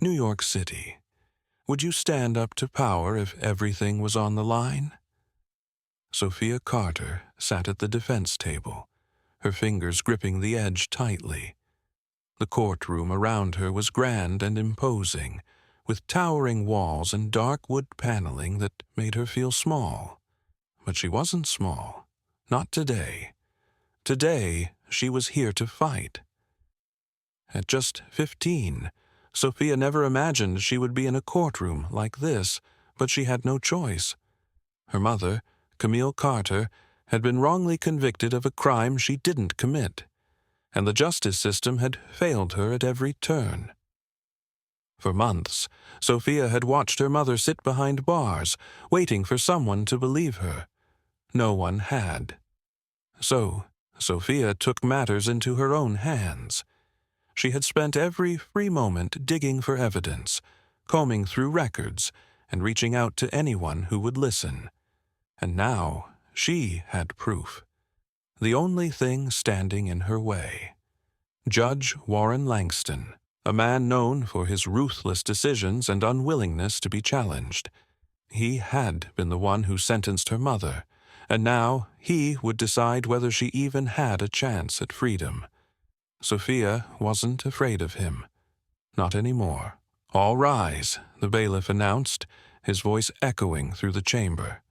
New York City. Would you stand up to power if everything was on the line? Sophia Carter sat at the defense table, her fingers gripping the edge tightly. The courtroom around her was grand and imposing, with towering walls and dark wood paneling that made her feel small. But she wasn't small. Not today. Today, she was here to fight. At just 15, Sophia never imagined she would be in a courtroom like this, but she had no choice. Her mother, Camille Carter, had been wrongly convicted of a crime she didn't commit, and the justice system had failed her at every turn. For months, Sophia had watched her mother sit behind bars, waiting for someone to believe her. No one had. So, Sophia took matters into her own hands. She had spent every free moment digging for evidence, combing through records, and reaching out to anyone who would listen. And now she had proof. The only thing standing in her way. Judge Warren Langston, a man known for his ruthless decisions and unwillingness to be challenged. He had been the one who sentenced her mother, and now he would decide whether she even had a chance at freedom. Sophia wasn't afraid of him. Not anymore. "All rise," the bailiff announced, his voice echoing through the chamber.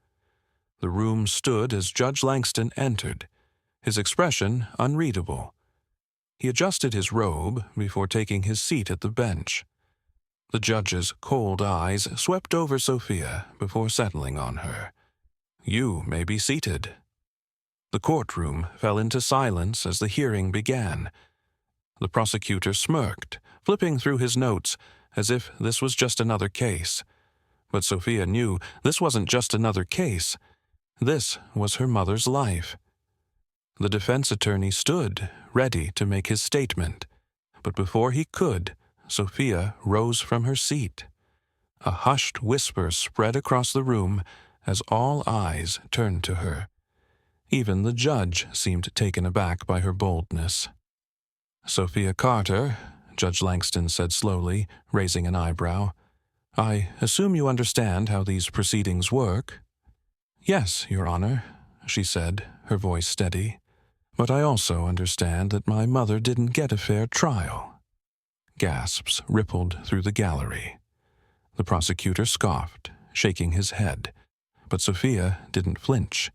The room stood as Judge Langston entered, his expression unreadable. He adjusted his robe before taking his seat at the bench. The judge's cold eyes swept over Sophia before settling on her. "You may be seated." The courtroom fell into silence as the hearing began. The prosecutor smirked, flipping through his notes as if this was just another case. But Sophia knew this wasn't just another case. This was her mother's life. The defense attorney stood, ready to make his statement. But before he could, Sophia rose from her seat. A hushed whisper spread across the room as all eyes turned to her. Even the judge seemed taken aback by her boldness. "Sophia Carter," Judge Langston said slowly, raising an eyebrow, "I assume you understand how these proceedings work?" "Yes, Your Honor," she said, her voice steady. "But I also understand that my mother didn't get a fair trial." Gasps rippled through the gallery. The prosecutor scoffed, shaking his head, but Sophia didn't flinch.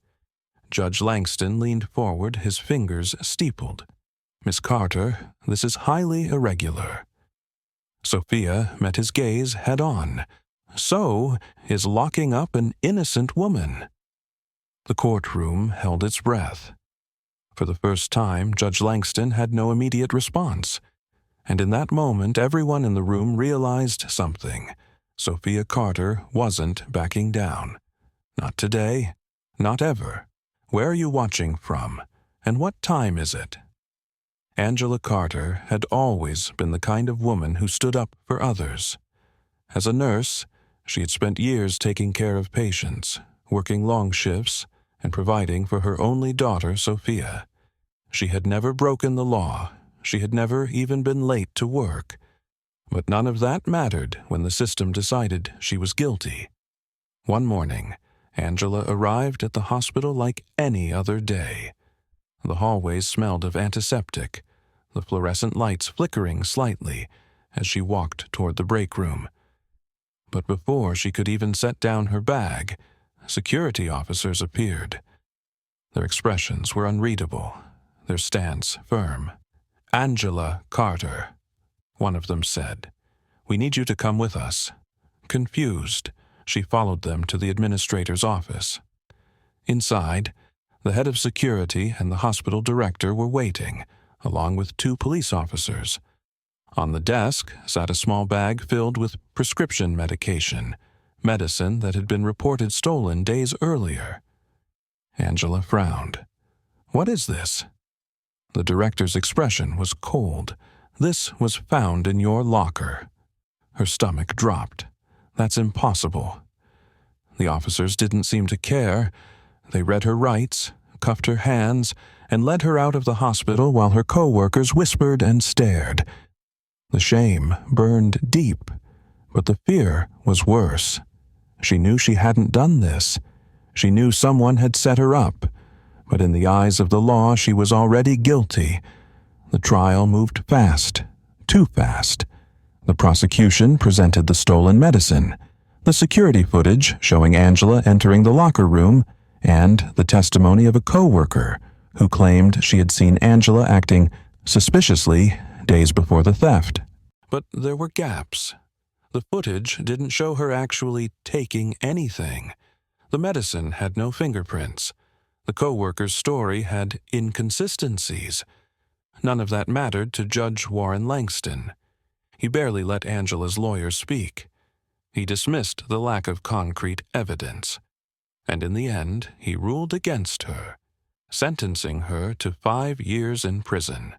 Judge Langston leaned forward, his fingers steepled. "Miss Carter, this is highly irregular." Sophia met his gaze head-on. So is locking up an innocent woman. The courtroom held its breath. For the first time, Judge Langston had no immediate response. And in that moment, everyone in the room realized something. Sophia Carter wasn't backing down. Not today. Not ever. Where are you watching from? And what time is it? Angela Carter had always been the kind of woman who stood up for others. As a nurse, she had spent years taking care of patients, working long shifts, and providing for her only daughter, Sophia. She had never broken the law. She had never even been late to work. But none of that mattered when the system decided she was guilty. One morning, Angela arrived at the hospital like any other day. The hallways smelled of antiseptic, the fluorescent lights flickering slightly as she walked toward the break room. But before she could even set down her bag, security officers appeared. Their expressions were unreadable, their stance firm. "Angela Carter," one of them said. "We need you to come with us." Confused, she followed them to the administrator's office. Inside, the head of security and the hospital director were waiting, along with 2 police officers. On the desk sat a small bag filled with prescription medication, medicine that had been reported stolen days earlier. Angela frowned. "What is this?" The director's expression was cold. "This was found in your locker." Her stomach dropped. "That's impossible." The officers didn't seem to care. They read her rights, cuffed her hands, and led her out of the hospital while her co-workers whispered and stared. The shame burned deep. But the fear was worse. She knew she hadn't done this. She knew someone had set her up, but in the eyes of the law she was already guilty. The trial moved fast, too fast. The prosecution presented the stolen medicine, the security footage showing Angela entering the locker room, and the testimony of a co-worker who claimed she had seen Angela acting suspiciously days before the theft. But there were gaps. The footage didn't show her actually taking anything. The medicine had no fingerprints. The co-worker's story had inconsistencies. None of that mattered to Judge Warren Langston. He barely let Angela's lawyer speak. He dismissed the lack of concrete evidence. And in the end, he ruled against her, sentencing her to 5 years in prison.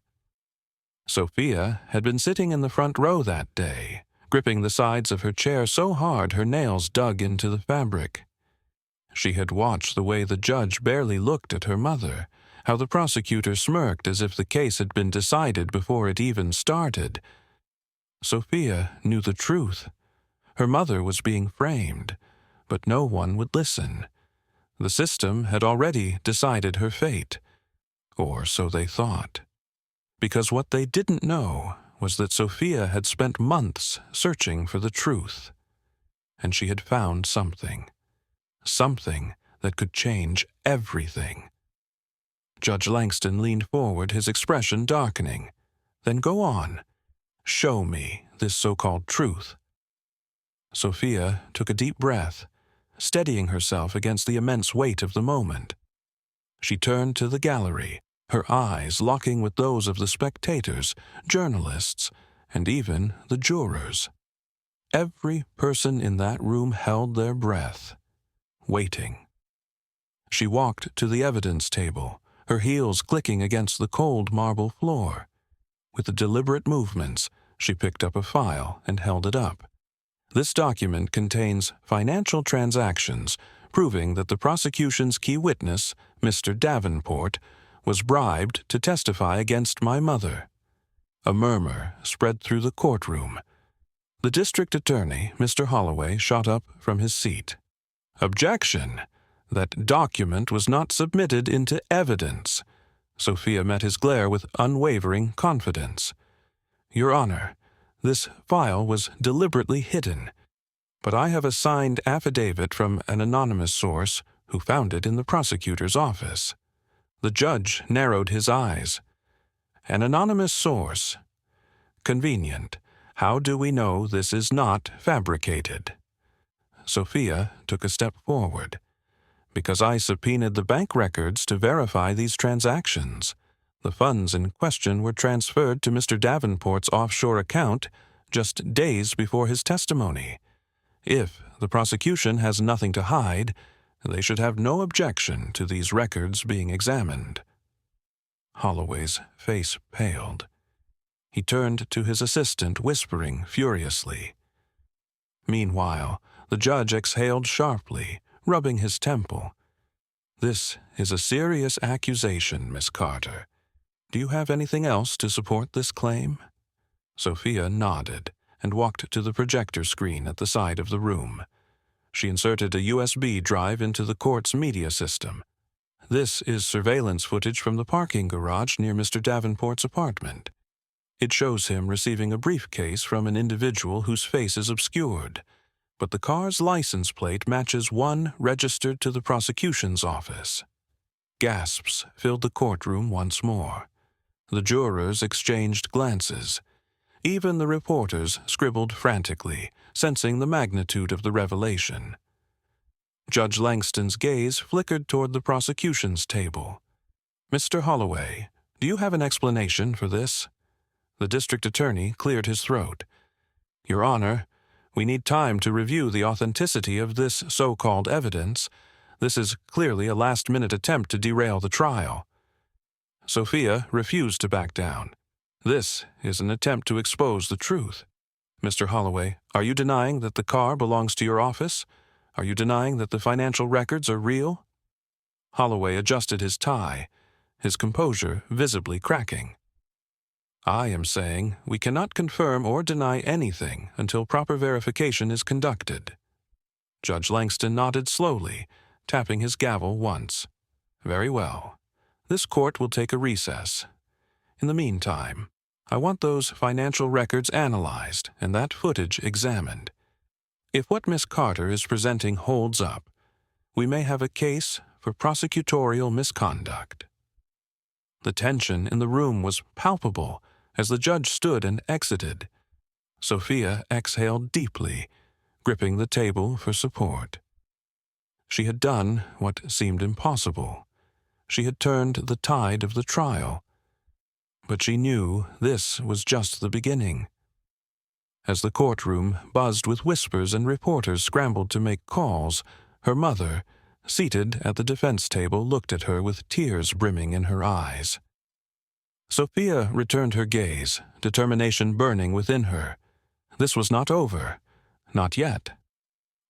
Sophia had been sitting in the front row that day, gripping the sides of her chair so hard her nails dug into the fabric. She had watched the way the judge barely looked at her mother, how the prosecutor smirked as if the case had been decided before it even started. Sophia knew the truth. Her mother was being framed, but no one would listen. The system had already decided her fate, or so they thought. Because what they didn't know was that Sophia had spent months searching for the truth, and she had found something. Something that could change everything. Judge Langston leaned forward, his expression darkening. Then go on. Show me this so-called truth. Sophia took a deep breath, steadying herself against the immense weight of the moment. She turned to the gallery, her eyes locking with those of the spectators, journalists, and even the jurors. Every person in that room held their breath, waiting. She walked to the evidence table, her heels clicking against the cold marble floor. With deliberate movements, she picked up a file and held it up. This document contains financial transactions proving that the prosecution's key witness, Mr. Davenport, was bribed to testify against my mother. A murmur spread through the courtroom. The district attorney, Mr. Holloway, shot up from his seat. Objection! That document was not submitted into evidence. Sophia met his glare with unwavering confidence. Your Honor, this file was deliberately hidden, but I have a signed affidavit from an anonymous source who found it in the prosecutor's office. The judge narrowed his eyes. An anonymous source. Convenient. How do we know this is not fabricated? Sophia took a step forward. Because I subpoenaed the bank records to verify these transactions. The funds in question were transferred to Mr. Davenport's offshore account just days before his testimony. If the prosecution has nothing to hide, they should have no objection to these records being examined. Holloway's face paled. He turned to his assistant, whispering furiously. Meanwhile, the judge exhaled sharply, rubbing his temple. This is a serious accusation, Miss Carter. Do you have anything else to support this claim? Sophia nodded and walked to the projector screen at the side of the room. She inserted a USB drive into the court's media system. This is surveillance footage from the parking garage near Mr. Davenport's apartment. It shows him receiving a briefcase from an individual whose face is obscured, but the car's license plate matches one registered to the prosecution's office. Gasps filled the courtroom once more. The jurors exchanged glances. Even the reporters scribbled frantically, sensing the magnitude of the revelation. Judge Langston's gaze flickered toward the prosecution's table. Mr. Holloway, do you have an explanation for this? The district attorney cleared his throat. Your Honor, we need time to review the authenticity of this so-called evidence. This is clearly a last-minute attempt to derail the trial. Sophia refused to back down. This is an attempt to expose the truth. Mr. Holloway, are you denying that the car belongs to your office? Are you denying that the financial records are real? Holloway adjusted his tie, his composure visibly cracking. I am saying we cannot confirm or deny anything until proper verification is conducted. Judge Langston nodded slowly, tapping his gavel once. Very well. This court will take a recess. In the meantime, I want those financial records analyzed and that footage examined. If what Miss Carter is presenting holds up, we may have a case for prosecutorial misconduct. The tension in the room was palpable as the judge stood and exited. Sophia exhaled deeply, gripping the table for support. She had done what seemed impossible. She had turned the tide of the trial. But she knew this was just the beginning. As the courtroom buzzed with whispers and reporters scrambled to make calls, her mother, seated at the defense table, looked at her with tears brimming in her eyes. Sophia returned her gaze, determination burning within her. This was not over. Not yet.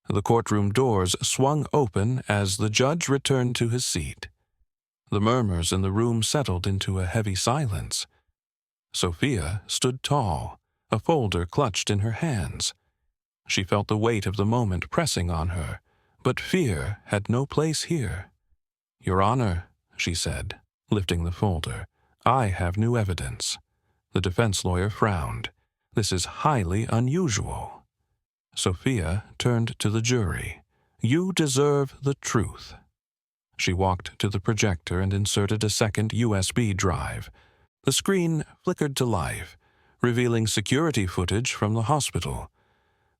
The courtroom doors swung open as the judge returned to his seat. The murmurs in the room settled into a heavy silence. Sophia stood tall, a folder clutched in her hands. She felt the weight of the moment pressing on her, but fear had no place here. "Your Honor," she said, lifting the folder, "I have new evidence." The defense lawyer frowned. "This is highly unusual." Sophia turned to the jury. "You deserve the truth." She walked to the projector and inserted a second USB drive. The screen flickered to life, revealing security footage from the hospital.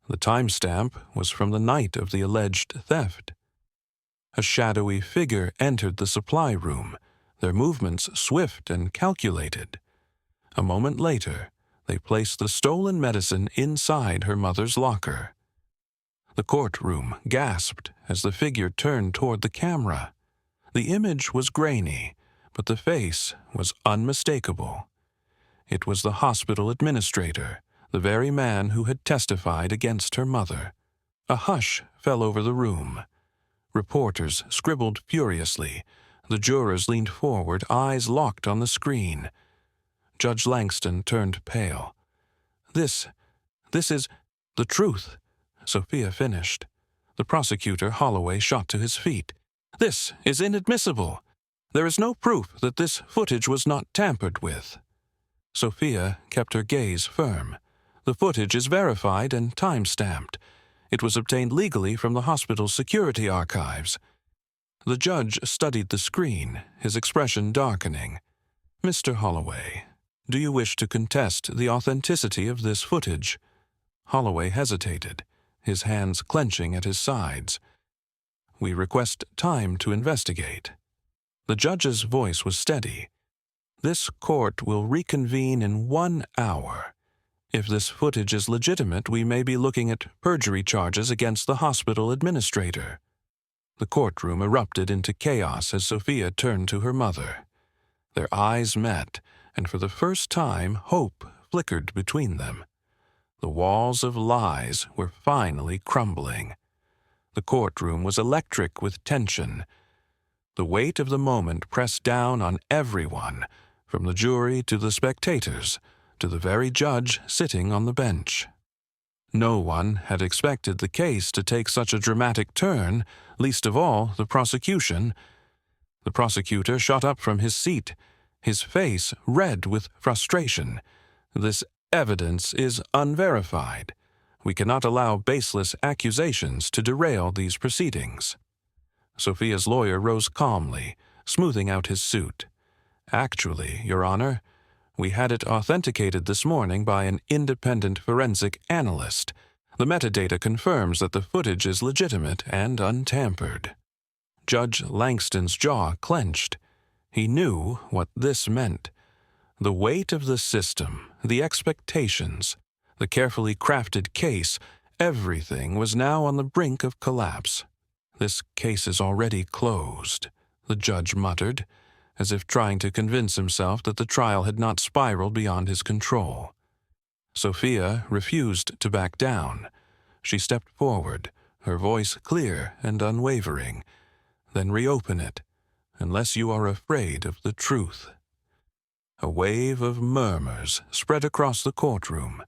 The timestamp was from the night of the alleged theft. A shadowy figure entered the supply room, their movements swift and calculated. A moment later, they placed the stolen medicine inside her mother's locker. The courtroom gasped as the figure turned toward the camera. The image was grainy, but the face was unmistakable. It was the hospital administrator, the very man who had testified against her mother. A hush fell over the room. Reporters scribbled furiously. The jurors leaned forward, eyes locked on the screen. Judge Langston turned pale. This is the truth," Sophia finished. The prosecutor, Holloway, shot to his feet. "This is inadmissible. There is no proof that this footage was not tampered with." Sophia kept her gaze firm. "The footage is verified and time-stamped. It was obtained legally from the hospital's security archives." The judge studied the screen, his expression darkening. "Mr. Holloway, do you wish to contest the authenticity of this footage?" Holloway hesitated, his hands clenching at his sides. "We request time to investigate." The judge's voice was steady. "This court will reconvene in 1 hour. If this footage is legitimate, we may be looking at perjury charges against the hospital administrator." The courtroom erupted into chaos as Sophia turned to her mother. Their eyes met, and for the first time hope flickered between them. The walls of lies were finally crumbling. The courtroom was electric with tension. The weight of the moment pressed down on everyone, from the jury to the spectators, to the very judge sitting on the bench. No one had expected the case to take such a dramatic turn, least of all the prosecution. The prosecutor shot up from his seat, his face red with frustration. "This evidence is unverified. We cannot allow baseless accusations to derail these proceedings." Sophia's lawyer rose calmly, smoothing out his suit. "Actually, Your Honor, we had it authenticated this morning by an independent forensic analyst. The metadata confirms that the footage is legitimate and untampered." Judge Langston's jaw clenched. He knew what this meant. The weight of the system, the expectations, the carefully crafted case, everything was now on the brink of collapse. "This case is already closed," the judge muttered, as if trying to convince himself that the trial had not spiraled beyond his control. Sophia refused to back down. She stepped forward, her voice clear and unwavering. "Then reopen it, unless you are afraid of the truth." A wave of murmurs spread across the courtroom.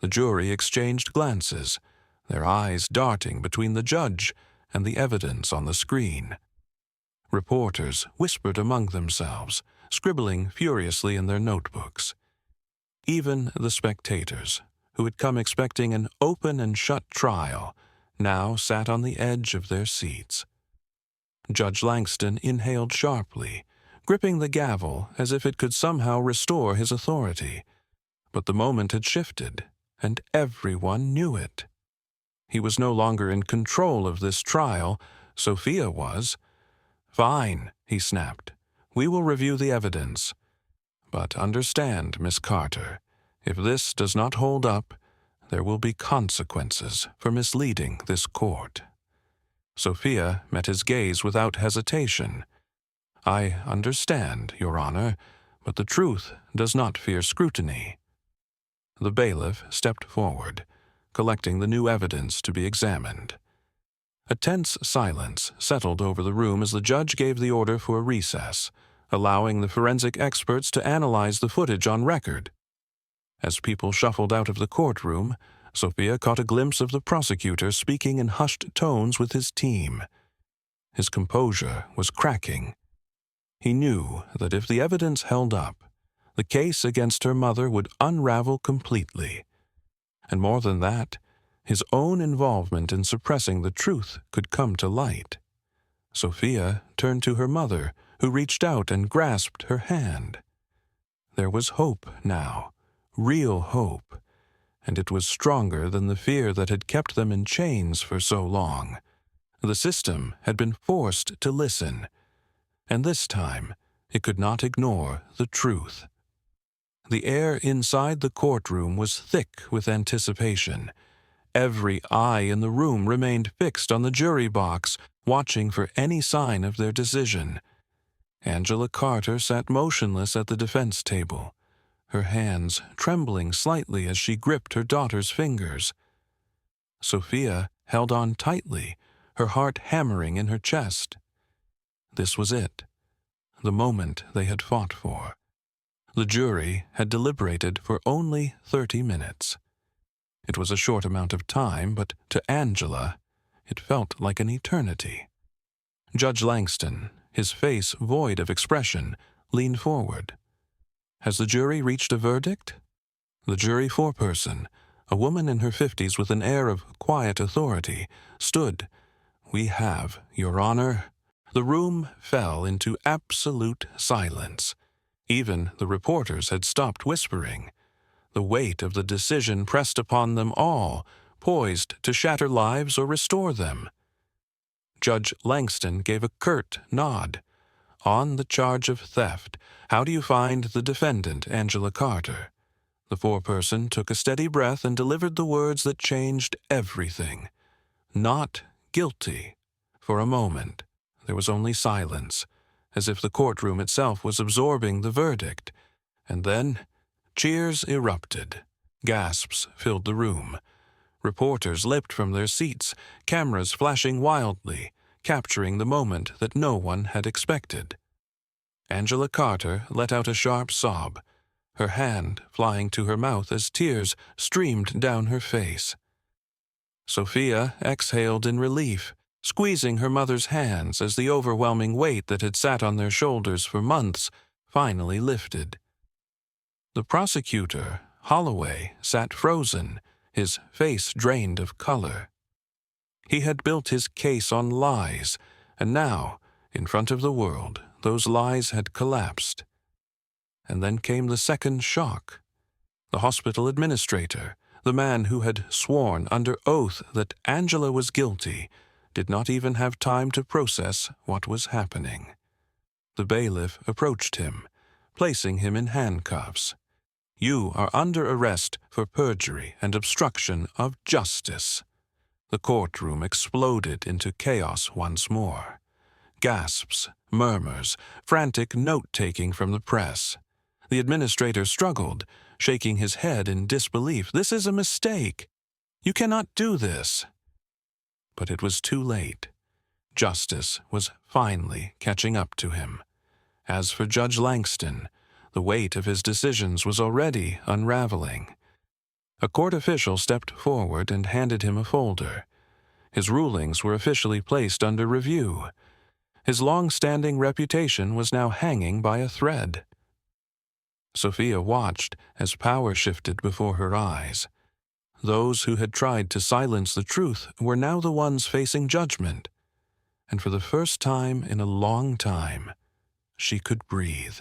The jury exchanged glances, their eyes darting between the judge and the evidence on the screen. Reporters whispered among themselves, scribbling furiously in their notebooks. Even the spectators, who had come expecting an open and shut trial, now sat on the edge of their seats. Judge Langston inhaled sharply, gripping the gavel as if it could somehow restore his authority. But the moment had shifted, and everyone knew it. He was no longer in control of this trial. Sophia was. "Fine," he snapped. "We will review the evidence. But understand, Miss Carter, if this does not hold up, there will be consequences for misleading this court." Sophia met his gaze without hesitation. "I understand, Your Honor, but the truth does not fear scrutiny." The bailiff stepped forward, collecting the new evidence to be examined. A tense silence settled over the room as the judge gave the order for a recess, allowing the forensic experts to analyze the footage on record. As people shuffled out of the courtroom, Sophia caught a glimpse of the prosecutor speaking in hushed tones with his team. His composure was cracking. He knew that if the evidence held up, the case against her mother would unravel completely. And more than that, his own involvement in suppressing the truth could come to light. Sophia turned to her mother, who reached out and grasped her hand. There was hope now, real hope, and it was stronger than the fear that had kept them in chains for so long. The system had been forced to listen, and this time it could not ignore the truth. The air inside the courtroom was thick with anticipation. Every eye in the room remained fixed on the jury box, watching for any sign of their decision. Angela Carter sat motionless at the defense table, her hands trembling slightly as she gripped her daughter's fingers. Sophia held on tightly, her heart hammering in her chest. This was it, the moment they had fought for. The jury had deliberated for only 30 minutes. It was a short amount of time, but to Angela, it felt like an eternity. Judge Langston, his face void of expression, leaned forward. "Has the jury reached a verdict?" The jury foreperson, a woman in her 50s with an air of quiet authority, stood. "We have, Your Honor." The room fell into absolute silence. Even the reporters had stopped whispering. The weight of the decision pressed upon them all, poised to shatter lives or restore them. Judge Langston gave a curt nod. "On the charge of theft, how do you find the defendant, Angela Carter?" The foreperson took a steady breath and delivered the words that changed everything. "Not guilty." For a moment, there was only silence, as if the courtroom itself was absorbing the verdict. And then, cheers erupted. Gasps filled the room. Reporters leapt from their seats, cameras flashing wildly, capturing the moment that no one had expected. Angela Carter let out a sharp sob, her hand flying to her mouth as tears streamed down her face. Sophia exhaled in relief, squeezing her mother's hands as the overwhelming weight that had sat on their shoulders for months finally lifted. The prosecutor, Holloway, sat frozen, his face drained of color. He had built his case on lies, and now, in front of the world, those lies had collapsed. And then came the second shock. The hospital administrator, the man who had sworn under oath that Angela was guilty, did not even have time to process what was happening. The bailiff approached him, placing him in handcuffs. "You are under arrest for perjury and obstruction of justice." The courtroom exploded into chaos once more. Gasps, murmurs, frantic note-taking from the press. The administrator struggled, shaking his head in disbelief. "This is a mistake. You cannot do this." But it was too late. Justice was finally catching up to him. As for Judge Langston, The weight of his decisions was already unraveling. A court official stepped forward and handed him a folder. His rulings were officially placed under review. His long-standing reputation was now hanging by a thread. Sophia watched as power shifted before her eyes. Those who had tried to silence the truth were now the ones facing judgment. And for the first time in a long time, she could breathe.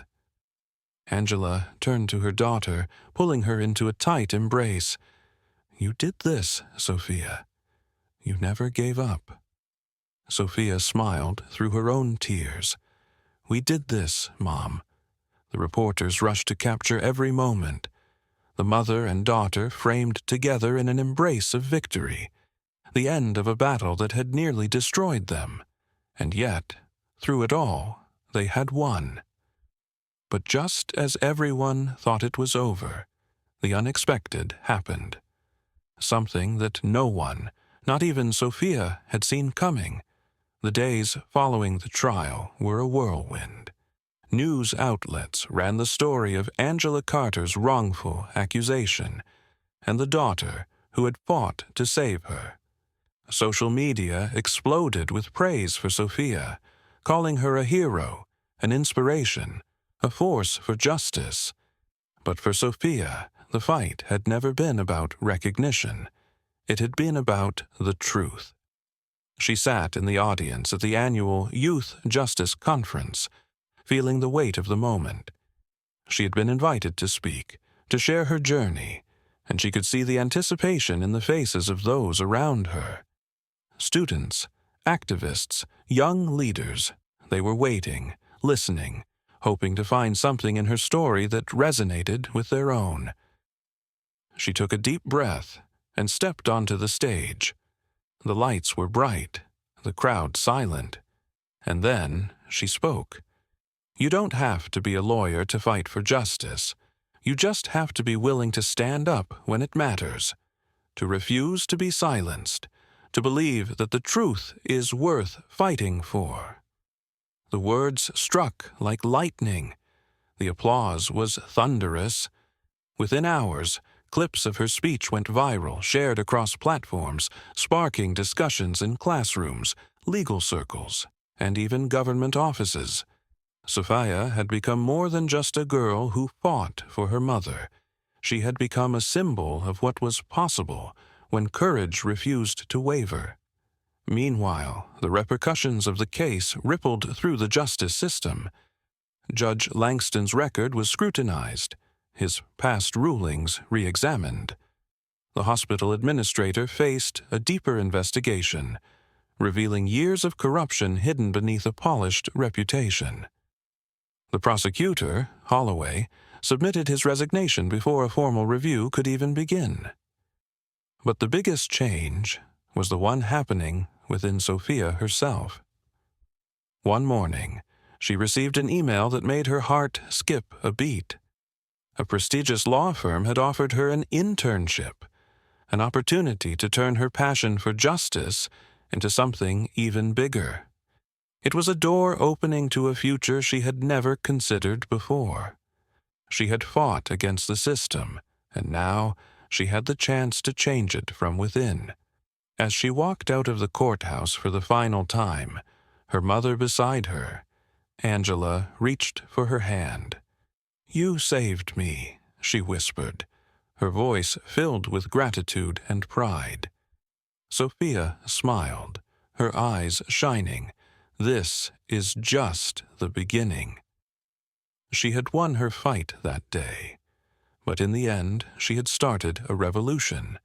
Angela turned to her daughter, pulling her into a tight embrace. "You did this, Sophia. You never gave up." Sophia smiled through her own tears. "We did this, Mom." The reporters rushed to capture every moment. The mother and daughter framed together in an embrace of victory, the end of a battle that had nearly destroyed them. And yet, through it all, they had won. But just as everyone thought it was over, the unexpected happened. Something that no one, not even Sophia, had seen coming. The days following the trial were a whirlwind. News outlets ran the story of Angela Carter's wrongful accusation and the daughter who had fought to save her. Social media exploded with praise for Sophia, calling her a hero, an inspiration, a force for justice. But for Sophia, the fight had never been about recognition. It had been about the truth. She sat in the audience at the annual Youth Justice Conference, feeling the weight of the moment. She had been invited to speak, to share her journey, and she could see the anticipation in the faces of those around her. Students, activists, young leaders, they were waiting, listening, hoping to find something in her story that resonated with their own. She took a deep breath and stepped onto the stage. The lights were bright, the crowd silent, and then she spoke. You don't have to be a lawyer to fight for justice. You just have to be willing to stand up when it matters, to refuse to be silenced, to believe that the truth is worth fighting for. The words struck like lightning. The applause was thunderous. Within hours, clips of her speech went viral, shared across platforms, sparking discussions in classrooms, legal circles, and even government offices. Sophia had become more than just a girl who fought for her mother. She had become a symbol of what was possible when courage refused to waver. Meanwhile, the repercussions of the case rippled through the justice system. Judge Langston's record was scrutinized, his past rulings re-examined. The hospital administrator faced a deeper investigation, revealing years of corruption hidden beneath a polished reputation. The prosecutor, Holloway, submitted his resignation before a formal review could even begin. But the biggest change was the one happening within Sophia herself. One morning, she received an email that made her heart skip a beat. A prestigious law firm had offered her an internship, an opportunity to turn her passion for justice into something even bigger. It was a door opening to a future she had never considered before. She had fought against the system, and now she had the chance to change it from within. As she walked out of the courthouse for the final time, her mother beside her, Angela reached for her hand. "You saved me," she whispered, her voice filled with gratitude and pride. Sophia smiled, her eyes shining. This is just the beginning. She had won her fight that day, but in the end she had started a revolution.